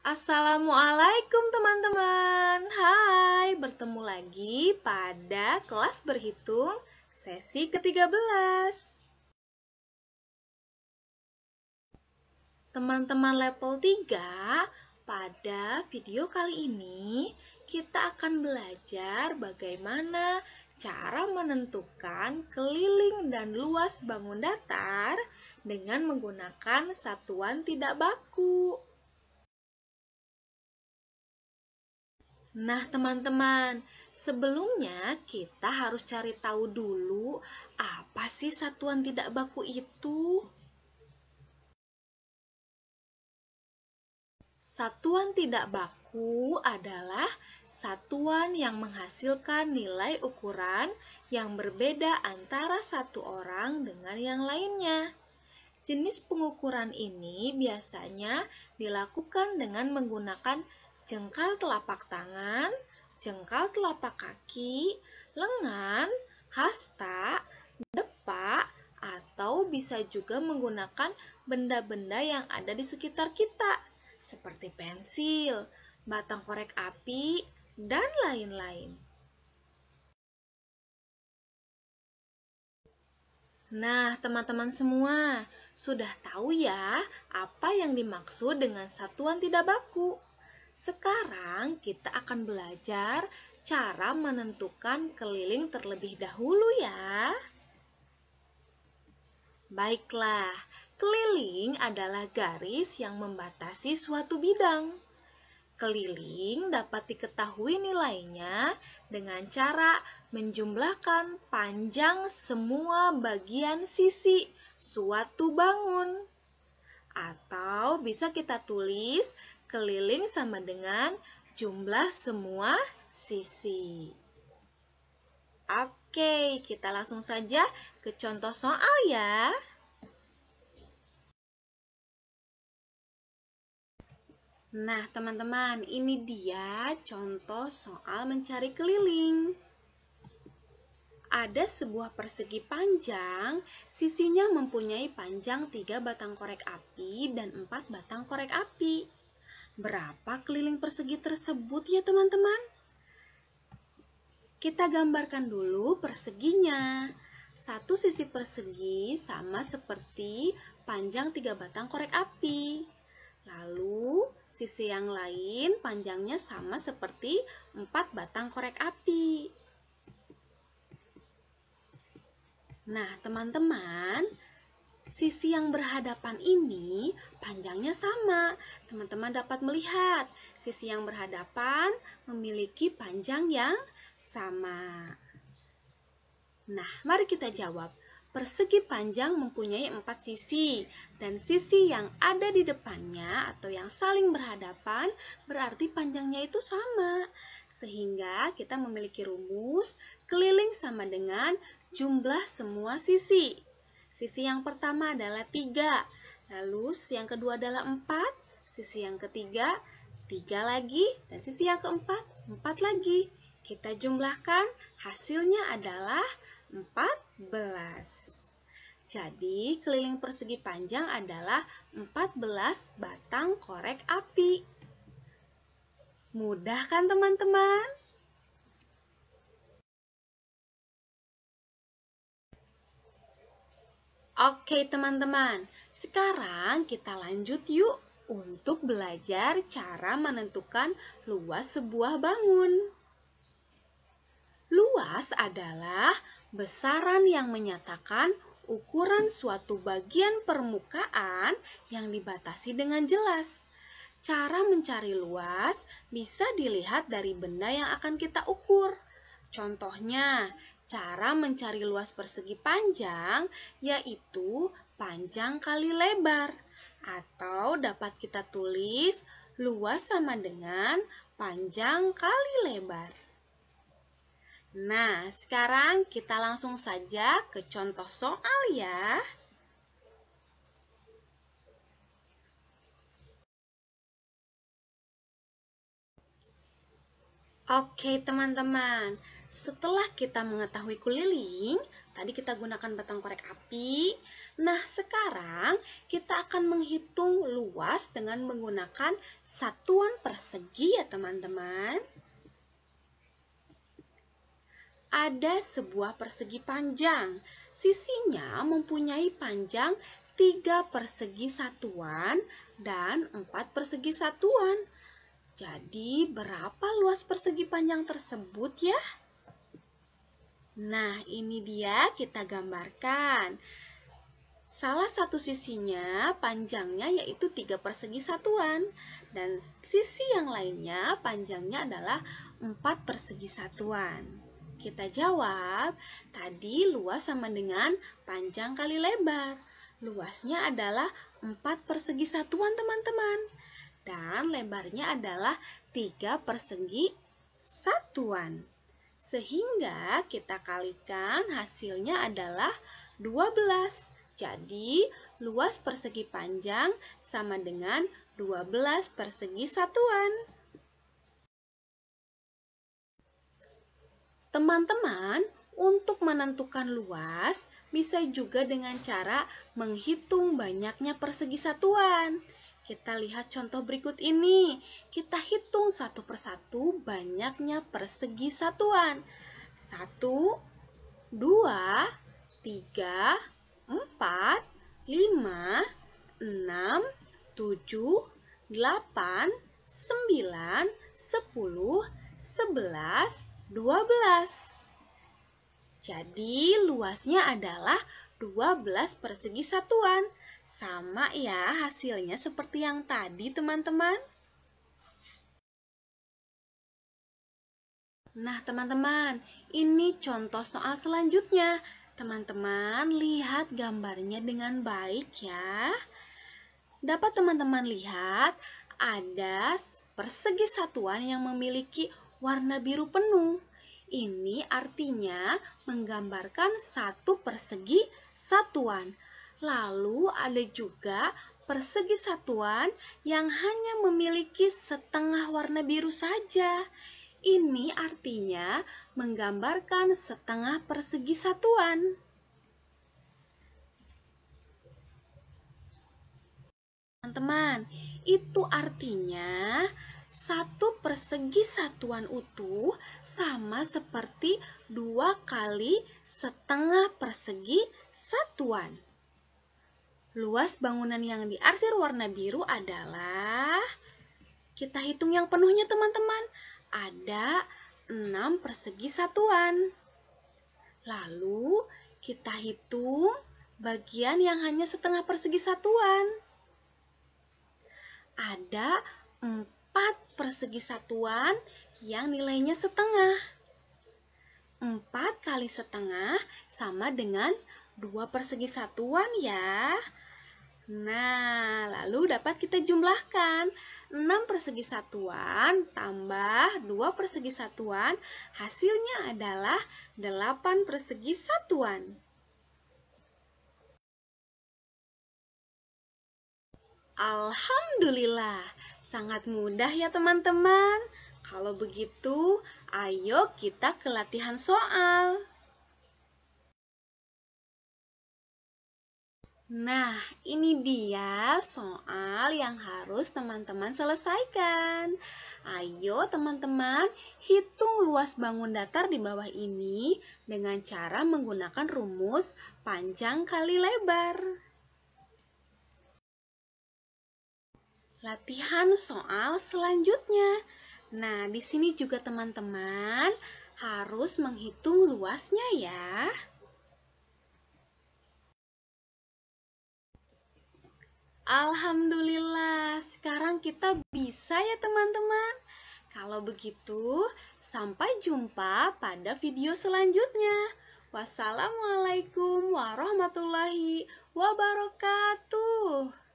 Assalamualaikum teman-teman. Hai, bertemu lagi pada kelas berhitung sesi ke-13. Teman-teman level 3, pada video kali ini kita akan belajar bagaimana cara menentukan keliling dan luas bangun datar dengan menggunakan satuan tidak baku. Nah, teman-teman, sebelumnya kita harus cari tahu dulu apa sih satuan tidak baku itu. Satuan tidak baku adalah satuan yang menghasilkan nilai ukuran yang berbeda antara satu orang dengan yang lainnya. Jenis pengukuran ini biasanya dilakukan dengan menggunakan jengkal telapak tangan, jengkal telapak kaki, lengan, hasta, depak, atau bisa juga menggunakan benda-benda yang ada di sekitar kita, seperti pensil, batang korek api, dan lain-lain. Nah, teman-teman semua, sudah tahu ya apa yang dimaksud dengan satuan tidak baku? Sekarang kita akan belajar cara menentukan keliling terlebih dahulu ya. Baiklah, keliling adalah garis yang membatasi suatu bidang. Keliling dapat diketahui nilainya dengan cara menjumlahkan panjang semua bagian sisi suatu bangun. Atau bisa kita tulis keliling sama dengan jumlah semua sisi. Oke, kita langsung saja ke contoh soal ya. Nah, teman-teman, ini dia contoh soal mencari keliling. Ada sebuah persegi panjang, sisinya mempunyai panjang 3 batang korek api dan 4 batang korek api. Berapa keliling persegi tersebut ya teman-teman? Kita gambarkan dulu perseginya. Satu sisi persegi sama seperti panjang 3 batang korek api. Lalu, sisi yang lain panjangnya sama seperti 4 batang korek api. Nah, teman-teman, sisi yang berhadapan ini panjangnya sama. Teman-teman dapat melihat, sisi yang berhadapan memiliki panjang yang sama. Nah, mari kita jawab. Persegi panjang mempunyai 4 sisi, dan sisi yang ada di depannya atau yang saling berhadapan berarti panjangnya itu sama. Sehingga kita memiliki rumus keliling sama dengan jumlah semua sisi. Sisi yang pertama adalah 3, lalu sisi yang kedua adalah 4, sisi yang ketiga 3 lagi, dan sisi yang keempat 4 lagi. Kita jumlahkan, hasilnya adalah 14. Jadi, keliling persegi panjang adalah 14 batang korek api. Mudah kan teman-teman? Oke teman-teman, sekarang kita lanjut yuk untuk belajar cara menentukan luas sebuah bangun. Luas adalah besaran yang menyatakan ukuran suatu bagian permukaan yang dibatasi dengan jelas. Cara mencari luas bisa dilihat dari benda yang akan kita ukur. Contohnya, cara mencari luas persegi panjang yaitu panjang kali lebar. Atau dapat kita tulis luas sama dengan panjang kali lebar. Nah, sekarang kita langsung saja ke contoh soal ya. Oke teman-teman, setelah kita mengetahui keliling, Tadi kita gunakan batang korek api. Nah, sekarang kita akan menghitung luas dengan menggunakan satuan persegi ya teman-teman. Ada sebuah persegi panjang. Sisinya mempunyai panjang 3 persegi satuan dan 4 persegi satuan. Jadi, berapa luas persegi panjang tersebut ya? Nah, ini dia kita gambarkan. Salah satu sisinya panjangnya yaitu 3 persegi satuan. Dan sisi yang lainnya panjangnya adalah 4 persegi satuan. Kita jawab, tadi luas sama dengan panjang kali lebar. Luasnya adalah 4 persegi satuan teman-teman. Dan lebarnya adalah 3 persegi satuan. Sehingga kita kalikan hasilnya adalah 12. Jadi luas persegi panjang sama dengan 12 persegi satuan. Teman-teman, untuk menentukan luas bisa juga dengan cara menghitung banyaknya persegi satuan. Kita lihat contoh berikut ini. Kita hitung satu persatu banyaknya persegi satuan. 1, 2, 3, 4, 5, 6, 7, 8, 9, 10, 11, 12. Jadi luasnya adalah 12 persegi satuan. Sama ya hasilnya seperti yang tadi teman-teman. Nah teman-teman, ini contoh soal selanjutnya. Teman-teman lihat gambarnya dengan baik ya. Dapat teman-teman lihat ada persegi satuan yang memiliki warna biru penuh. Ini artinya menggambarkan satu persegi satuan. Lalu ada juga persegi satuan yang hanya memiliki setengah warna biru saja. Ini artinya menggambarkan setengah persegi satuan. Teman-teman, itu artinya satu persegi satuan utuh sama seperti 2 kali setengah persegi satuan. Luas bangunan yang diarsir warna biru adalah, kita hitung yang penuhnya teman-teman, ada 6 persegi satuan. Lalu kita hitung bagian yang hanya setengah persegi satuan. Ada 4 persegi satuan yang nilainya setengah. 4 kali setengah sama dengan 2 persegi satuan ya. Nah, lalu dapat kita jumlahkan 6 persegi satuan tambah 2 persegi satuan, hasilnya adalah 8 persegi satuan. Alhamdulillah, sangat mudah ya teman-teman. Kalau begitu, ayo kita ke latihan soal. Nah, ini dia soal yang harus teman-teman selesaikan. Ayo teman-teman, hitung luas bangun datar di bawah ini dengan cara menggunakan rumus panjang kali lebar. Latihan soal selanjutnya. Nah, di sini juga teman-teman harus menghitung luasnya ya. Alhamdulillah, sekarang kita bisa ya teman-teman. Kalau begitu, sampai jumpa pada video selanjutnya. Wassalamualaikum warahmatullahi wabarakatuh.